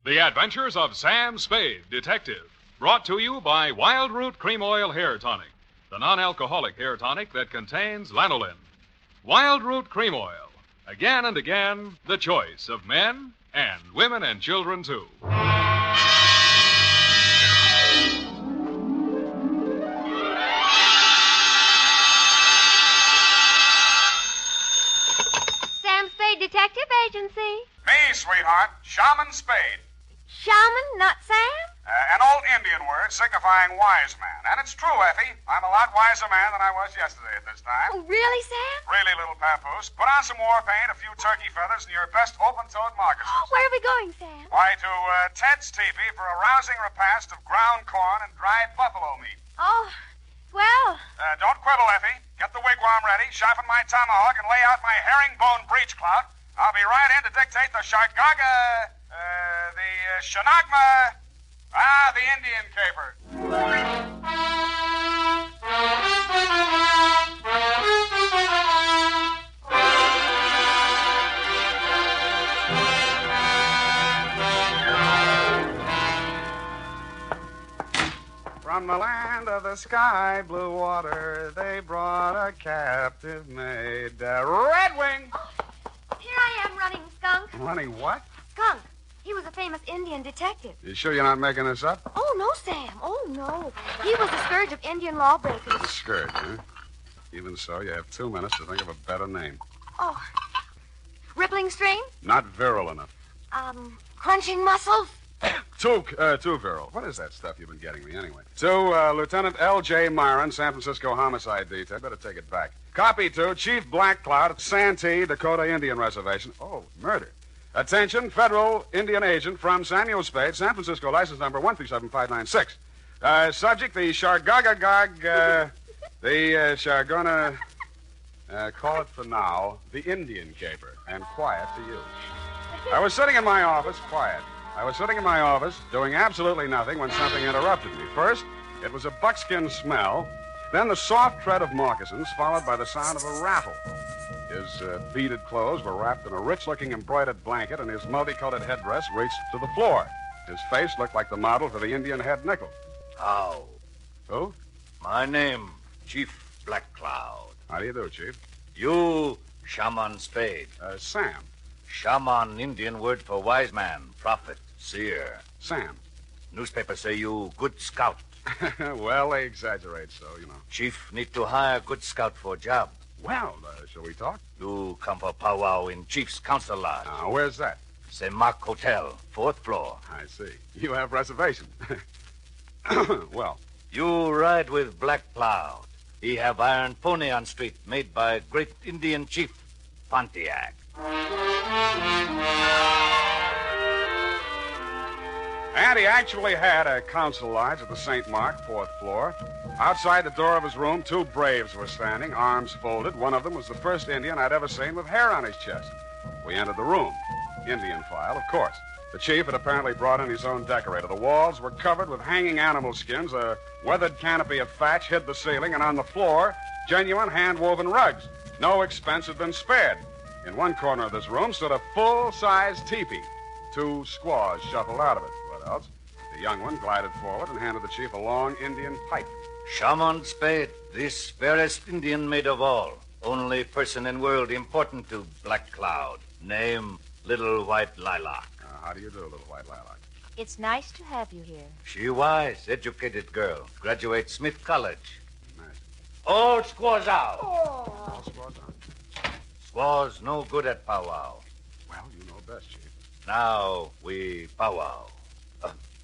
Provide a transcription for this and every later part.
The Adventures of Sam Spade, Detective. Brought to you by Wild Root Cream Oil Hair Tonic, the non-alcoholic hair tonic that contains lanolin. Wild Root Cream Oil. Again and again, the choice of men and women and children, too. Sam Spade Detective Agency. Me, sweetheart. Shaman Spade. Shaman, not Sam? An old Indian word signifying wise man. And it's true, Effie. I'm a lot wiser man than I was yesterday at this time. Oh, really, Sam? Really, little papoose. Put on some war paint, a few turkey feathers, and your best open-toed moccasins. Where are we going, Sam? Why, to Ted's teepee for a rousing repast of ground corn and dried buffalo meat. Oh, well. Don't quibble, Effie. Get the wigwam ready, sharpen my tomahawk, and lay out my herringbone breech clout. I'll be right in to dictate the Shargaga, the Shanagma, the Indian caper. From the land of the sky blue water, they brought a captive maid, Red Wing. Here I am running, Skunk. Running what? Skunk. He was a famous Indian detective. You sure you're not making this up? Oh, no, Sam. Oh, no. He was the scourge of Indian lawbreakers. The scourge, huh? Even so, you have 2 minutes to think of a better name. Oh. Rippling stream? Not virile enough. Crunching muscles? Too virile. What is that stuff you've been getting me anyway? To Lieutenant L.J. Myron, San Francisco Homicide Detail. Better take it back. Copy to Chief Black Cloud at Santee, Dakota Indian Reservation. Oh, murder. Attention, federal Indian agent from Samuel Spade, San Francisco, license number 137596. Subject, the Shargagagag, Shargona, call it for now, the Indian caper, and quiet to you. I was sitting in my office, quiet. I was sitting in my office, doing absolutely nothing when something interrupted me. First, it was a buckskin smell, then the soft tread of moccasins, followed by the sound of a rattle. His beaded clothes were wrapped in a rich-looking embroidered blanket, and his multicolored headdress reached to the floor. His face looked like the model for the Indian head nickel. How? Who? My name, Chief Black Cloud. How do you do, Chief? You, Shaman Spade. Sam. Shaman, Indian word for wise man, prophet, seer. Sam. Newspapers say you good scout. Well, they exaggerate so, you know. Chief need to hire good scout for job. Well, shall we talk? You come for powwow in Chief's council lodge. Where's that? Mark Hotel, 4th floor. I see. You have reservation. Well. You ride with Black Cloud. He have iron pony on street made by great Indian chief, Pontiac. And he actually had a council lodge at the St. Mark, 4th floor. Outside the door of his room, 2 braves were standing, arms folded. One of them was the first Indian I'd ever seen with hair on his chest. We entered the room. Indian file, of course. The chief had apparently brought in his own decorator. The walls were covered with hanging animal skins. A weathered canopy of thatch hid the ceiling, and on the floor, genuine hand-woven rugs. No expense had been spared. In one corner of this room stood a full-size teepee. 2 squaws shuffled out of it. What else? The young one glided forward and handed the chief a long Indian pipe. Shaman Spade, this fairest Indian maid of all. Only person in world important to Black Cloud. Name, Little White Lilac. How do you do, Little White Lilac? It's nice to have you here. She wise, educated girl. Graduate Smith College. Nice. All squaws out. All squaws on. Squaws no good at powwow. Well, you know best, Chief. Now we powwow.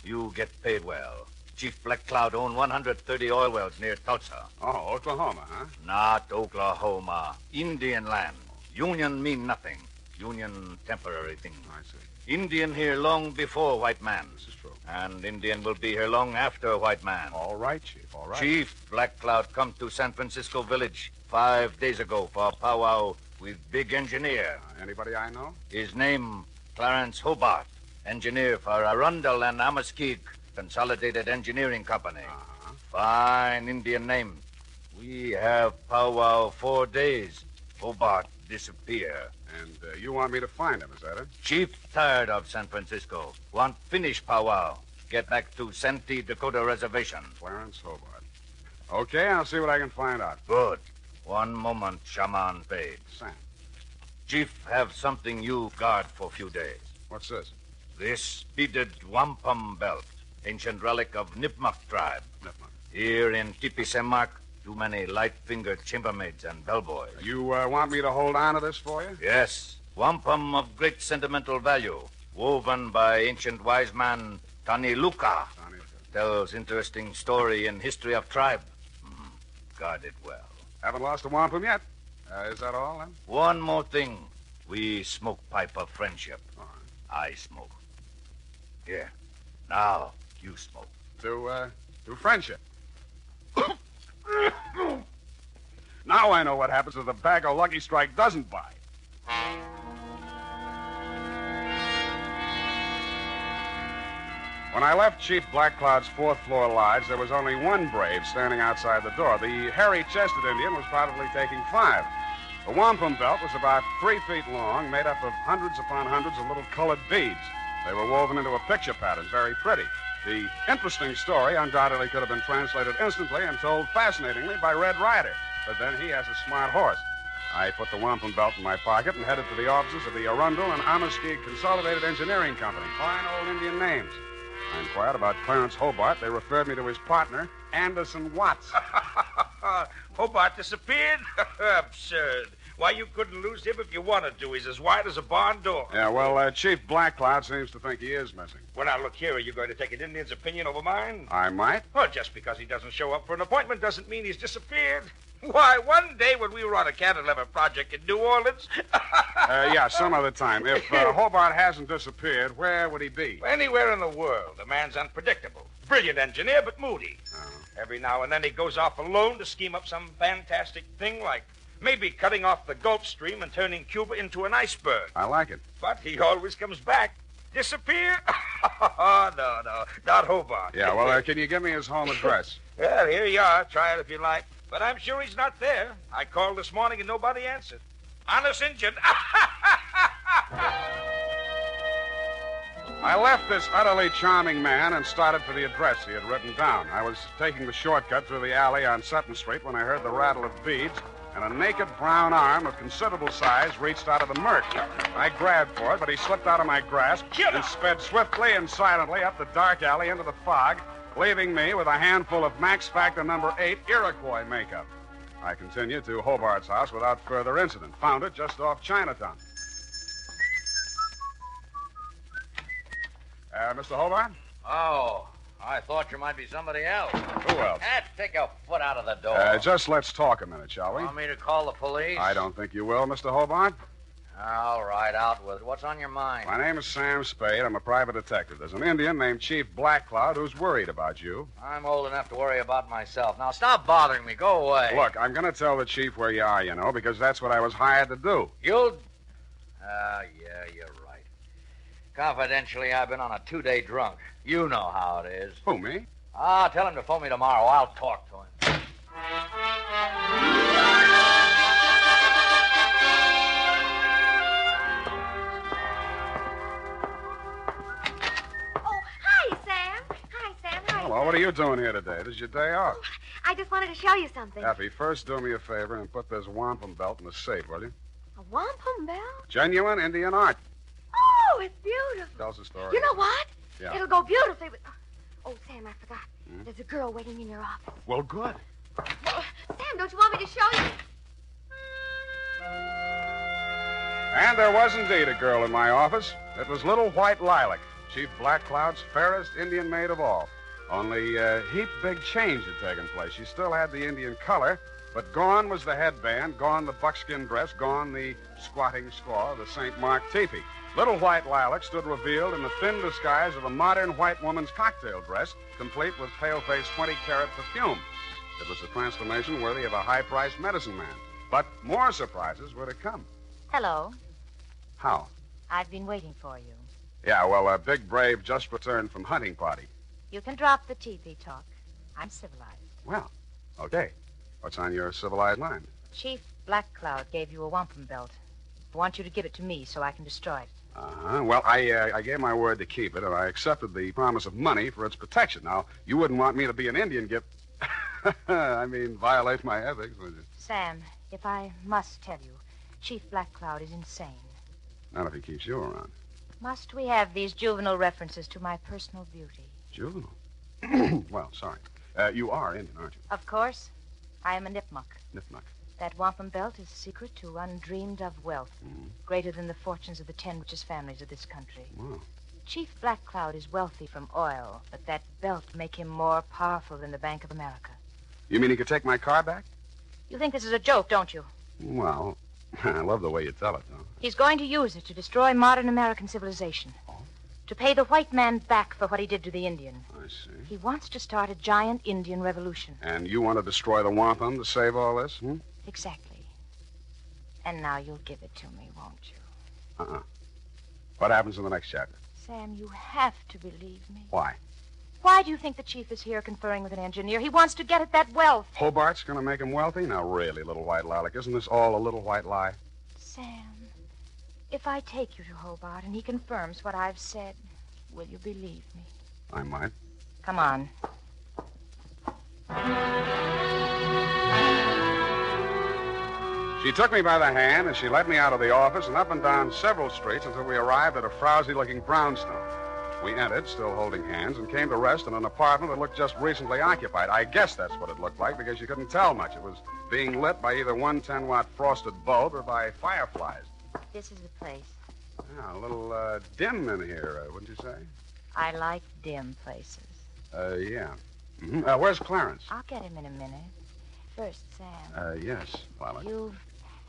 You get paid well. Chief Black Cloud own 130 oil wells near Tulsa. Oh, Oklahoma, huh? Not Oklahoma. Indian land. Union mean nothing. Union temporary thing. I see. Indian here long before white man. This is true. And Indian will be here long after white man. All right, Chief, all right. Chief Black Cloud come to San Francisco Village 5 days ago for a powwow with big engineer. Anybody I know? His name, Clarence Hobart. Engineer for Arundel and Amaskig Consolidated Engineering Company. Fine Indian name. We have powwow 4 days. Hobart disappear. And you want me to find him, is that it? Chief tired of San Francisco. Want finish powwow. Get back to Santee Dakota Reservation. Clarence Hobart. Okay, I'll see what I can find out. Good. One moment, Shaman Spade. Sam, Chief have something you guard for a few days. what's this? This beaded wampum belt, ancient relic of Nipmuc tribe. Nipmuc. Here in Tipi San Mark, too many light-fingered chambermaids and bellboys. You want me to hold on to this for you? Yes, wampum of great sentimental value, woven by ancient wise man Tani Luka. Tells interesting story in history of tribe. Guard it well. Haven't lost a wampum yet. Is that all, then? One more thing. We smoke pipe of friendship. All right. I smoke. Here. Now, you smoke. To friendship. Now I know what happens if the bag of Lucky Strike doesn't bite. When I left Chief Black Cloud's fourth-floor lodge, there was only one brave standing outside the door. The hairy-chested Indian was probably taking 5. The wampum belt was about 3 feet long, made up of hundreds upon hundreds of little colored beads. They were woven into a picture pattern, very pretty. The interesting story undoubtedly could have been translated instantly and told fascinatingly by Red Ryder, but then he has a smart horse. I put the wampum belt in my pocket and headed for the offices of the Arundel and Amaskig Consolidated Engineering Company. Fine old Indian names. I inquired about Clarence Hobart. They referred me to his partner, Anderson Watts. Hobart disappeared? Absurd. Why, you couldn't lose him if you wanted to. He's as wide as a barn door. Yeah, well, Chief Black Cloud seems to think he is missing. Well, now, look here. Are you going to take an Indian's opinion over mine? I might. Well, just because he doesn't show up for an appointment doesn't mean he's disappeared. Why, one day when we were on a cantilever project in New Orleans... Yeah, some other time. If Hobart hasn't disappeared, where would he be? Anywhere in the world. The man's unpredictable. Brilliant engineer, but moody. Oh. Every now and then he goes off alone to scheme up some fantastic thing like maybe cutting off the Gulf Stream and turning Cuba into an iceberg. I like it. But he always comes back. Disappear? No, not Hobart. Yeah, well, can you give me his home address? Well, here you are. Try it if you like. But I'm sure he's not there. I called this morning and nobody answered. Honest Injun. I left this utterly charming man and started for the address he had written down. I was taking the shortcut through the alley on Sutton Street when I heard the rattle of beads, and a naked brown arm of considerable size reached out of the murk. I grabbed for it, but he slipped out of my grasp and sped swiftly and silently up the dark alley into the fog, leaving me with a handful of Max Factor number 8 Iroquois makeup. I continued to Hobart's house without further incident. Found it just off Chinatown. Mr. Hobart? Oh, I thought you might be somebody else. Who else? Take a foot out of the door. Just let's talk a minute, shall we? Want me to call the police? I don't think you will, Mr. Hobart. All right, out with it. What's on your mind? My name is Sam Spade. I'm a private detective. There's an Indian named Chief Black Cloud who's worried about you. I'm old enough to worry about myself. Now, stop bothering me. Go away. Look, I'm going to tell the chief where you are, you know, because that's what I was hired to do. You'll... yeah, you're right. Confidentially, I've been on a 2-day drunk. You know how it is. Who, me? Tell him to phone me tomorrow. I'll talk to him. Well, what are you doing here today? This is your day off. I just wanted to show you something. Effie, first do me a favor and put this wampum belt in the safe, will you? A wampum belt? Genuine Indian art. Oh, it's beautiful. Tell us a story. You know what? Yeah. It'll go beautifully with... Oh, Sam, I forgot. There's a girl waiting in your office. Well, good. Well, Sam, don't you want me to show you? And there was indeed a girl in my office. It was Little White Lilac, Chief Black Cloud's fairest Indian maid of all. Only a heap big change had taken place. She still had the Indian color, but gone was the headband, gone the buckskin dress, gone the squatting squaw of the St. Mark teepee. Little White Lilac stood revealed in the thin disguise of a modern white woman's cocktail dress, complete with pale-faced 20-carat perfume. It was a transformation worthy of a high-priced medicine man. But more surprises were to come. Hello. How? I've been waiting for you. Yeah, well, a big brave just returned from hunting party. You can drop the teepee talk. I'm civilized. Well, okay. What's on your civilized mind? Chief Black Cloud gave you a wampum belt. I want you to give it to me so I can destroy it. Uh-huh. Well, I gave my word to keep it, and I accepted the promise of money for its protection. Now, you wouldn't want me to be an Indian violate my ethics, would you? Sam, if I must tell you, Chief Black Cloud is insane. Not if he keeps you around. Must we have these juvenile references to my personal beauty? Juvenile? Well, sorry. You are Indian, aren't you? Of course. I am a Nipmuc. Nipmuc. That wampum belt is secret to undreamed of wealth, greater than the fortunes of the 10 richest families of this country. Wow. Chief Black Cloud is wealthy from oil, but that belt make him more powerful than the Bank of America. You mean he could take my car back? You think this is a joke, don't you? Well, I love the way you tell it, though. He's going to use it to destroy modern American civilization. Oh? To pay the white man back for what he did to the Indian. I see. He wants to start a giant Indian revolution. And you want to destroy the wampum to save all this, Exactly. And now you'll give it to me, won't you? Uh-uh. What happens in the next chapter? Sam, you have to believe me. Why? Why do you think the chief is here conferring with an engineer? He wants to get at that wealth. Hobart's going to make him wealthy? Now, really, little white lilac, isn't this all a little white lie? Sam, if I take you to Hobart and he confirms what I've said, will you believe me? I might. Come on. She took me by the hand, and she led me out of the office and up and down several streets until we arrived at a frowsy-looking brownstone. We entered, still holding hands, and came to rest in an apartment that looked just recently occupied. I guess that's what it looked like because you couldn't tell much. It was being lit by either one 10-watt frosted bulb or by fireflies. This is the place. Yeah, a little dim in here, wouldn't you say? I like dim places. Yeah. Mm-hmm. Where's Clarence? I'll get him in a minute. First, Sam. Yes, Lilac. You've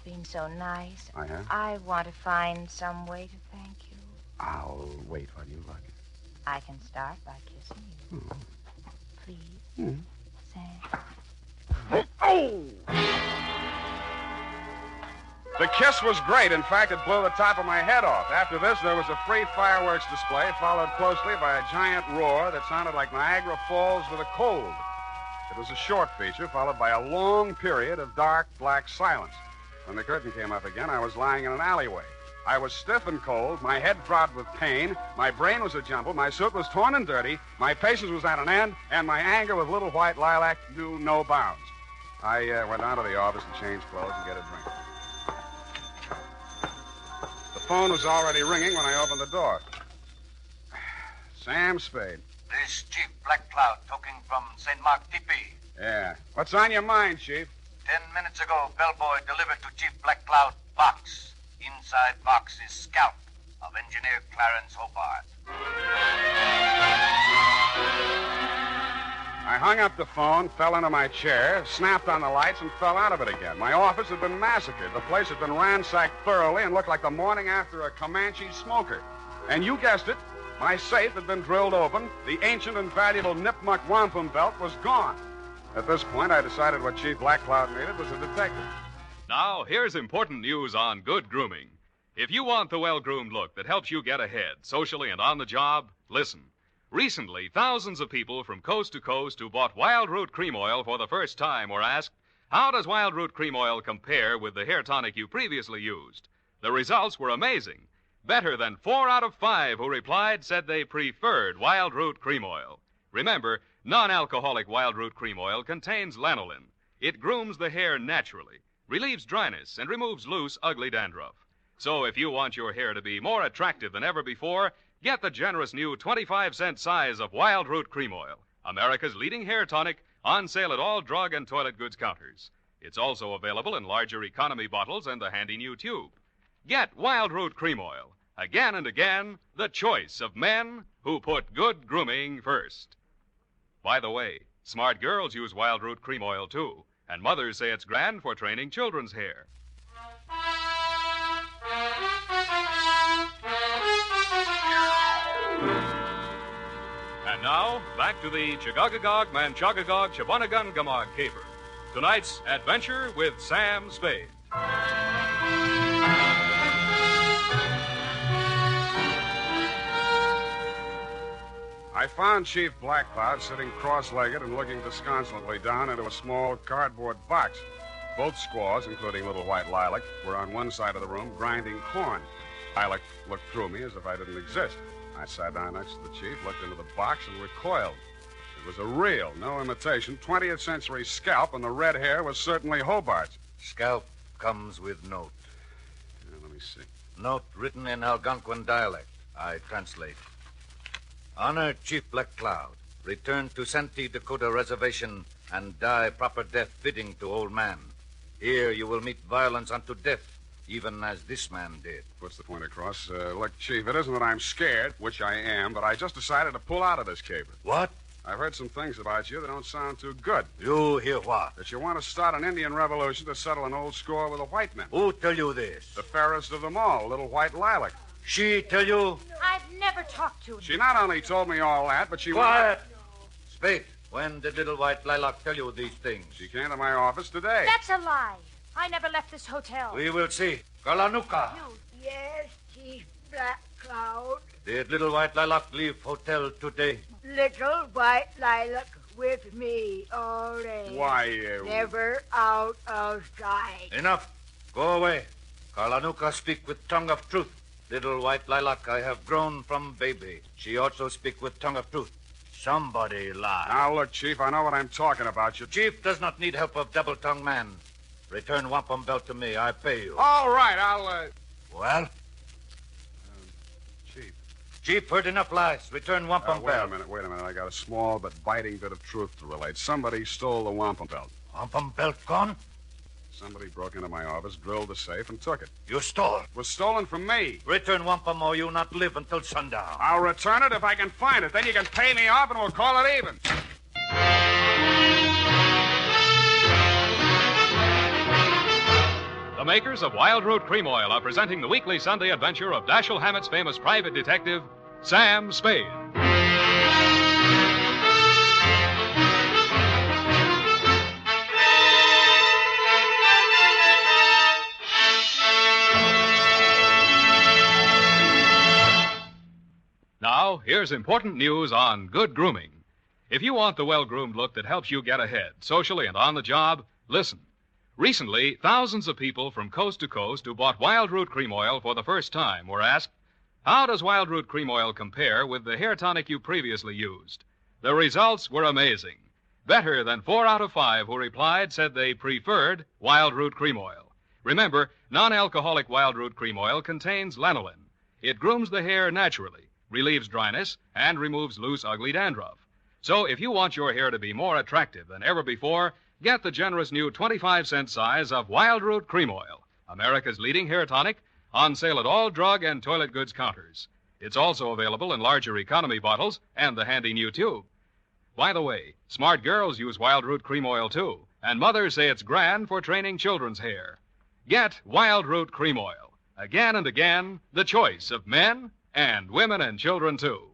been so nice. I have? I want to find some way to thank you. I'll wait while you look. I can start by kissing you. Please, Sam. Oh! The kiss was great. In fact, it blew the top of my head off. After this, there was a free fireworks display, followed closely by a giant roar that sounded like Niagara Falls with a cold. It was a short feature, followed by a long period of dark, black silence. When the curtain came up again, I was lying in an alleyway. I was stiff and cold, my head throbbed with pain, my brain was a jumble, my suit was torn and dirty, my patience was at an end, and my anger with little white lilac knew no bounds. I went down to the office and changed clothes and get a drink. The phone was already ringing when I opened the door. Sam Spade. This Chief Black Cloud talking from St. Mark Teepee. Yeah. What's on your mind, Chief? 10 minutes ago, bellboy delivered to Chief Black Cloud box. Inside box is scalp of Engineer Clarence Hobart. I hung up the phone, fell into my chair, snapped on the lights, and fell out of it again. My office had been massacred. The place had been ransacked thoroughly and looked like the morning after a Comanche smoker. And you guessed it, my safe had been drilled open. The ancient and valuable Nipmuc wampum belt was gone. At this point, I decided what Chief Black Cloud needed was a detective. Now, here's important news on good grooming. If you want the well-groomed look that helps you get ahead, socially and on the job, listen. Recently, thousands of people from coast to coast who bought Wild Root Cream Oil for the first time were asked, how does Wild Root Cream Oil compare with the hair tonic you previously used? The results were amazing. Better than 4 out of 5 who replied said they preferred Wild Root Cream Oil. Remember, non-alcoholic Wild Root Cream Oil contains lanolin. It grooms the hair naturally, relieves dryness, and removes loose, ugly dandruff. So if you want your hair to be more attractive than ever before, get the generous new 25-cent size of Wild Root Cream Oil, America's leading hair tonic, on sale at all drug and toilet goods counters. It's also available in larger economy bottles and the handy new tube. Get Wild Root Cream Oil. Again and again, the choice of men who put good grooming first. By the way, smart girls use Wild Root Cream Oil, too. And mothers say it's grand for training children's hair. And now, back to the Chagagagog, Manchagagog, Chabonagun, Gamog caper. Tonight's adventure with Sam Spade. I found Chief Black Cloud sitting cross-legged and looking disconsolately down into a small cardboard box. Both squaws, including Little White Lilac, were on one side of the room grinding corn. Lilac looked through me as if I didn't exist. I sat down next to the chief, looked into the box, and recoiled. It was a real, no imitation, 20th century scalp, and the red hair was certainly Hobart's. Scalp comes with note. Let me see. Note written in Algonquin dialect. I translate. Honor Chief Black Cloud. Return to Santee Dakota Reservation and die proper death fitting to old man. Here you will meet violence unto death, even as this man did. Puts the point across. Look, Chief, it isn't that I'm scared, which I am, but I just decided to pull out of this caper. What? I've heard some things about you that don't sound too good. You hear what? That you want to start an Indian revolution to settle an old score with the white men. Who tell you this? The fairest of them all, Little White Lilac. She tell you? I've never talked to him. She not only told me all that, but she... Quiet! Spade, when did Little White Lilac tell you these things? She came to my office today. That's a lie. I never left this hotel. We will see. Kalanuka. Yes, Chief Black Cloud. Did Little White Lilac leave hotel today? Little White Lilac with me all day. Why, Never out of sight. Enough. Go away. Kalanuka speak with tongue of truth. Little White Lilac I have grown from baby. She also speak with tongue of truth. Somebody lie. Now, look, Chief, I know what I'm talking about. Chief does not need help of double-tongued man. Return wampum belt to me. I pay you. All right, I'll, Well? Chief. Chief heard enough lies. Return wampum Wait belt. a minute. I got a small but biting bit of truth to relate. Somebody stole the wampum belt. Wampum belt gone? Somebody broke into my office, drilled the safe, and took it. You stole. It was stolen from me. Return wampum or you not live until sundown. I'll return it if I can find it. Then you can pay me off and we'll call it even. The makers of Wild Root Cream Oil are presenting the weekly Sunday adventure of Dashiell Hammett's famous private detective, Sam Spade. Now, here's important news on good grooming. If you want the well-groomed look that helps you get ahead, socially and on the job, listen. Recently, thousands of people from coast to coast who bought Wild Root Cream Oil for the first time were asked, how does Wild Root Cream Oil compare with the hair tonic you previously used? The results were amazing. Better than 4 out of 5 who replied said they preferred Wild Root Cream Oil. Remember, non-alcoholic Wild Root Cream Oil contains lanolin. It grooms the hair naturally, relieves dryness, and removes loose, ugly dandruff. So if you want your hair to be more attractive than ever before, get the generous new 25-cent size of Wild Root Cream Oil, America's leading hair tonic, on sale at all drug and toilet goods counters. It's also available in larger economy bottles and the handy new tube. By the way, smart girls use Wild Root Cream Oil, too, and mothers say it's grand for training children's hair. Get Wild Root Cream Oil. Again and again, the choice of men and women and children, too.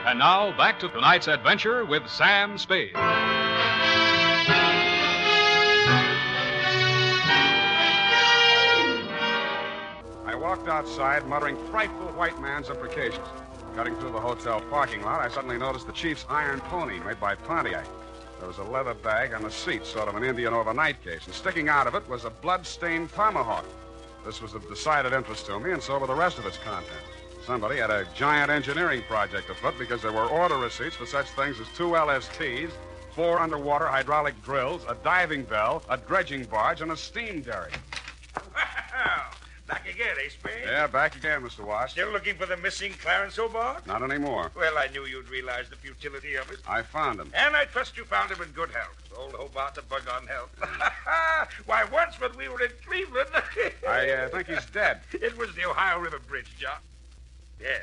And now, back to tonight's adventure with Sam Spade. I walked outside, muttering frightful white man's imprecations. Cutting through the hotel parking lot, I suddenly noticed the chief's iron pony made by Pontiac. There was a leather bag on the seat, sort of an Indian overnight case, and sticking out of it was a blood-stained tomahawk. This was of decided interest to me, and so were the rest of its contents. Somebody had a giant engineering project afoot because there were order receipts for such things as 2 LSTs, 4 underwater hydraulic drills, a diving bell, a dredging barge, and a steam derrick. Back again, eh, Spade? Yeah, back again, Mr. Wash. Still looking for the missing Clarence Hobart? Not anymore. Well, I knew you'd realize the futility of it. I found him. And I trust you found him in good health. Old Hobart's a bug on health. Why, once when we were in Cleveland... I think he's dead. It was the Ohio River Bridge, John. Dead?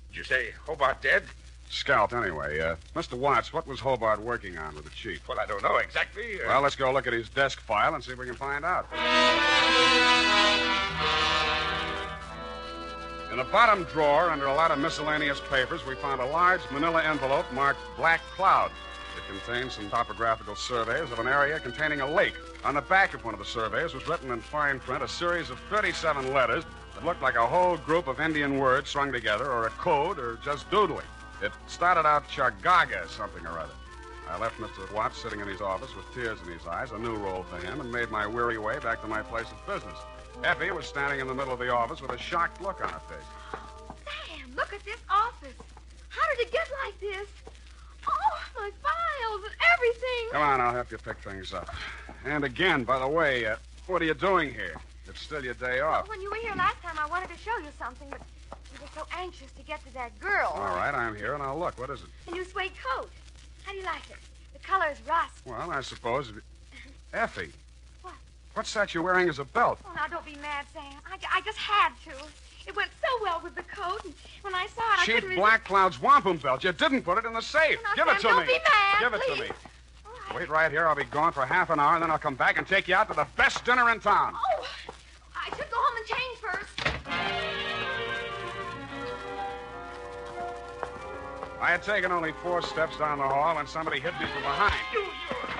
Did you say Hobart dead? Scalped, anyway. Mr. Watts, what was Hobart working on with the chief? Well, I don't know exactly. Well, let's go look at his desk file and see if we can find out. In the bottom drawer, under a lot of miscellaneous papers, we found a large manila envelope marked Black Cloud. It contained some topographical surveys of an area containing a lake. On the back of one of the surveys was written in fine print a series of 37 letters that looked like a whole group of Indian words strung together, or a code, or just doodling. It started out Chagaga something or other. I left Mr. Watts sitting in his office with tears in his eyes, a new role for him, and made my weary way back to my place of business. Effie was standing in the middle of the office with a shocked look on her face. Sam, look at this office. How did it get like this? Oh, my files and everything. Come on, I'll help you pick things up. And again, by the way, what are you doing here? It's still your day off. When you were here last time, I wanted to show you something, but you were so anxious to get to that girl. All right, I'm here, and I'll look. What is it? A new suede coat. How do you like it? The color is rust. Well, I suppose... Effie. What? What's that you're wearing as a belt? Oh, now, don't be mad, Sam. I just had to. It went so well with the coat, and when I saw it, I Cheap couldn't... Black Cloud's wampum belt. You didn't put it in the safe. Oh, now, Give Sam, it to don't me. be mad, Give it please. to me. All right. Wait right here. I'll be gone for half an hour, and then I'll come back and take you out to the best dinner in town. Oh, I should go home and change first. I had taken only 4 steps down the hall when somebody hit me from behind.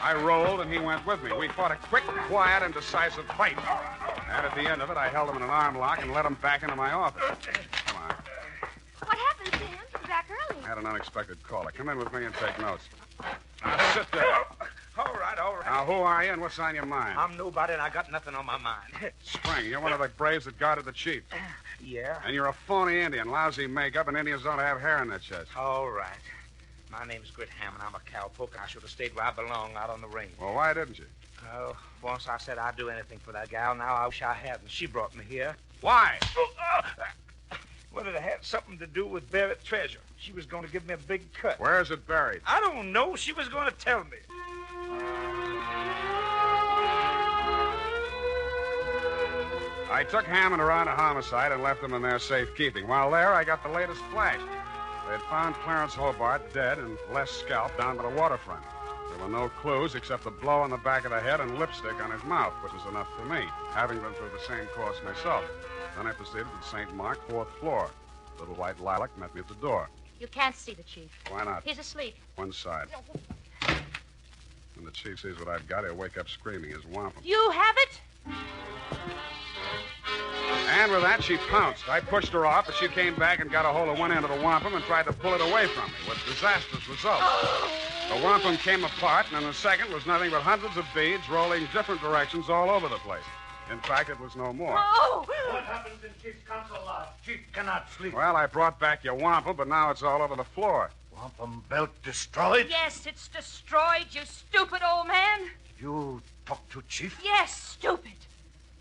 I rolled, and he went with me. We fought a quick, quiet, and decisive fight. And at the end of it, I held him in an arm lock and led him back into my office. Come on. What happened, Sam? You were back early. I had an unexpected caller. Come in with me and take notes. Now, sit there. All right, all right. Now, who are you and what's on your mind? I'm nobody, and I got nothing on my mind. Spring, you're one of the braves that guarded the chief. Yeah? And you're a phony Indian, lousy makeup, and Indians don't have hair in their chest. All right. My name's Grit Hammond. I'm a cowpoke, and I should have stayed where I belong, out on the range. Well, why didn't you? Oh, once I said I'd do anything for that gal. Now I wish I hadn't. She brought me here. Why? Well, it had something to do with buried treasure. She was going to give me a big cut. Where is it buried? I don't know. She was going to tell me. I took Hammond around a homicide and left him in their safekeeping. While there, I got the latest flash. They had found Clarence Hobart dead and Les scalped down by the waterfront. There were no clues except a blow on the back of the head and lipstick on his mouth, which was enough for me, having been through the same course myself. Then I proceeded to St. Mark, 4th floor. Little white lilac met me at the door. You can't see the chief. Why not? He's asleep. One side. When the chief sees what I've got, he'll wake up screaming his wampum. You have it? And with that, she pounced. I pushed her off, but she came back and got a hold of one end of the wampum and tried to pull it away from me, with disastrous results. The wampum came apart, and in a second was nothing but hundreds of beads rolling different directions all over the place. In fact, it was no more. Oh! What happens in Chief's council lodge? Chief cannot sleep. Well, I brought back your wampum, but now it's all over the floor. Wampum belt destroyed? Yes, it's destroyed, you stupid old man. You talked to Chief? Yes, stupid.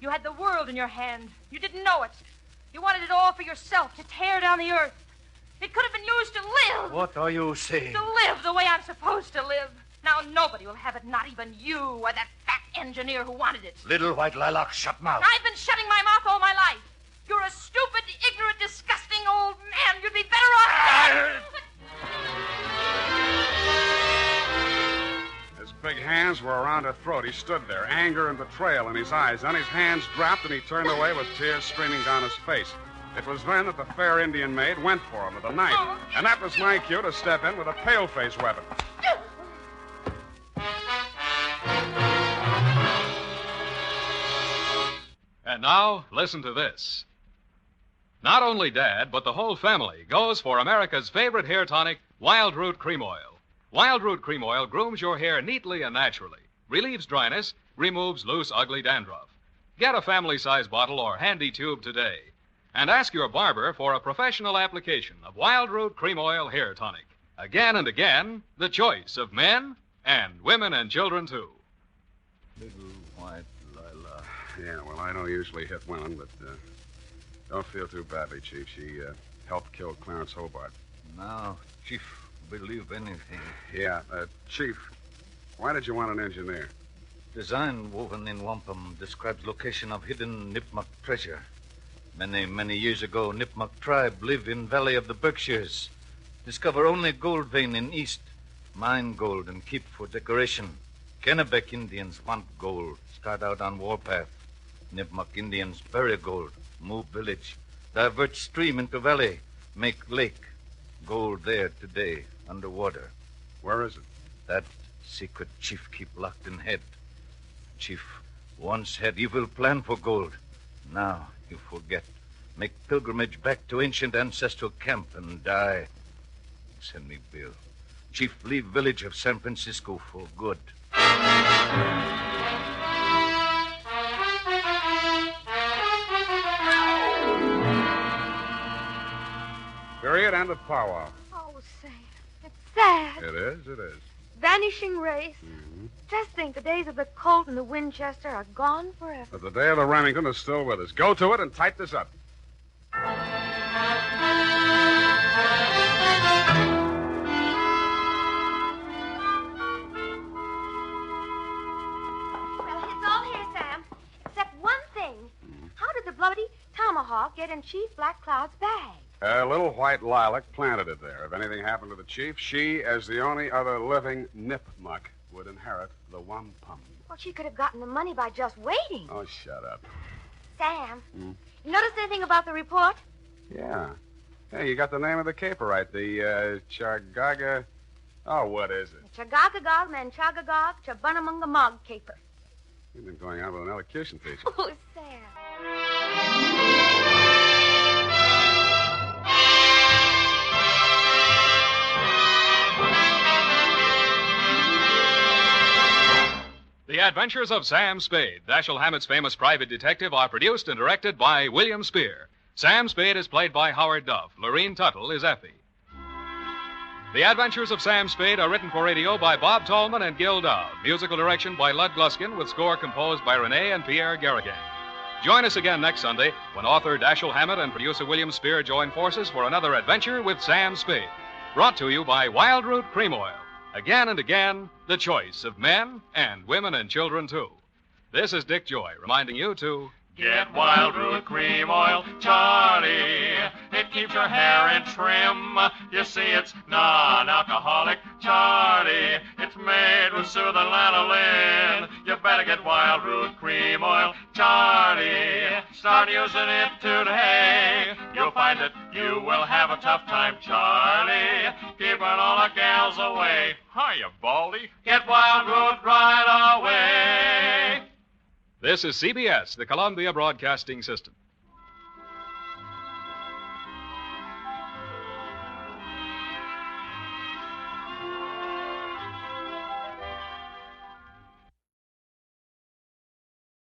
You had the world in your hand. You didn't know it. You wanted it all for yourself, to tear down the earth. It could have been used to live. What are you saying? To live the way I'm supposed to live. Now nobody will have it, not even you or that fat engineer who wanted it. Little white lilac, shut mouth. I've been shutting my mouth all my life. You're a stupid, ignorant, disgusting old man. You'd be better off... His big hands were around her throat. He stood there, anger and betrayal in his eyes. Then his hands dropped and he turned away with tears streaming down his face. It was then that the fair Indian maid went for him with a knife. And that was my cue to step in with a pale-face weapon. And now, listen to this. Not only Dad, but the whole family goes for America's favorite hair tonic, Wild Root Cream Oil. Wild Root Cream Oil grooms your hair neatly and naturally, relieves dryness, removes loose, ugly dandruff. Get a family-size bottle or handy tube today. And ask your barber for a professional application of Wild Root Cream Oil Hair Tonic. Again and again, the choice of men and women and children, too. Little white lilac. Yeah, well, I don't usually hit women, but don't feel too badly, Chief. She helped kill Clarence Hobart. Now, Chief, believe anything. Yeah, Chief, why did you want an engineer? Design woven in wampum describes location of hidden Nipmuc treasure. Many, many years ago, Nipmuc tribe live in Valley of the Berkshires. Discover only gold vein in east. Mine gold and keep for decoration. Kennebec Indians want gold. Start out on warpath. Nipmuc Indians bury gold. Move village. Divert stream into valley. Make lake. Gold there today, underwater. Where is it? That secret Chief keep locked in head. Chief once had evil plan for gold. Now you forget. make pilgrimage back to ancient ancestral camp, and die. Send me bill. Chief, leave village of San Francisco for good. Period. End of powwow. Oh, Sam, it's sad. It is, it is. Vanishing race. Mm-hmm. Just think, the days of the Colt and the Winchester are gone forever. But the day of the Remington is still with us. Go to it and type this up. Well, it's all here, Sam. Except one thing. How did the bloody tomahawk get in Chief Black Cloud's bag? A little white lilac planted it there. If anything happened to the chief, she, as the only other living nipmuck, would inherit the wampum. Well, she could have gotten the money by just waiting. Oh, shut up. Sam, you notice anything about the report? Yeah. Hey, you got the name of the caper right. The, Chargaga... Oh, what is it? Chagagagog, Manchagagog, Chabunamungamog caper. You've been going out with an elocution teacher. Oh, Sam. The Adventures of Sam Spade, Dashiell Hammett's famous private detective, are produced and directed by William Spear. Sam Spade is played by Howard Duff. Lorene Tuttle is Effie. The Adventures of Sam Spade are written for radio by Bob Tallman and Gil Dowd. Musical direction by Lud Gluskin, with score composed by Renee and Pierre Garrigan. Join us again next Sunday when author Dashiell Hammett and producer William Spear join forces for another adventure with Sam Spade. Brought to you by Wild Root Cream Oil. Again and again, the choice of men and women and children, too. This is Dick Joy reminding you to... Get Wild Root Cream Oil, Charlie. It keeps your hair in trim. You see, it's non-alcoholic, Charlie. It's made with soothing lanolin. You better get Wild Root Cream Oil, Charlie. Start using it today. You'll find that you will have a tough time, Charlie. Keeping all the gals away. Hiya, Baldy. Get Wild Root right away. This is CBS, the Columbia Broadcasting System.